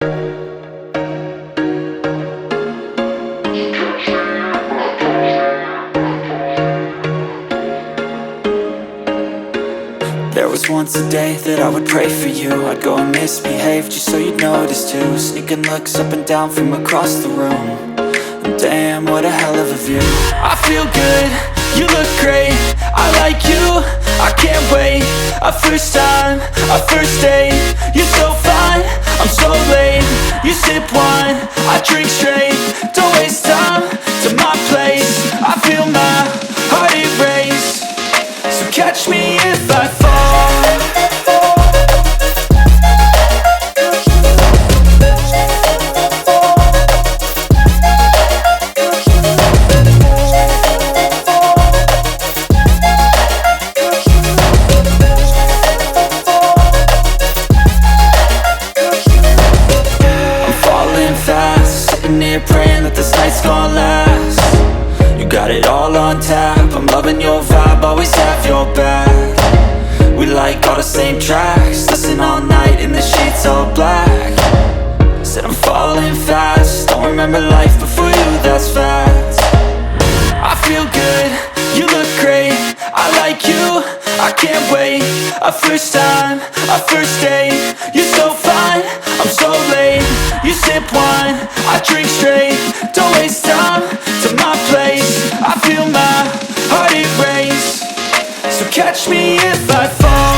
There was once a day that I would pray for you. I'd go and misbehave just so you'd notice too. Sneaking looks up and down from across the room. And damn, what a hell of a view. I feel good, you look great, I like you, I can't wait. A first time, a first date. You're so fine, I'm so late. You sip wine, I drink straight. Don't waste time to my place. I feel my heart erase. So catch me if I fall. I'm falling fast, sitting here praying that this night's gonna last. You got it all on tap, I'm loving your vibe, always have your back. We like all the same tracks, listen all night in the sheets all black. Said I'm falling fast, don't remember life before you, that's fact. I feel good, you look great, I like you, I can't wait. A first time, a first date. You're so fine, I'm so late. You sip wine, I drink straight. Don't waste time to my place. I feel my heart erase. So catch me if I fall.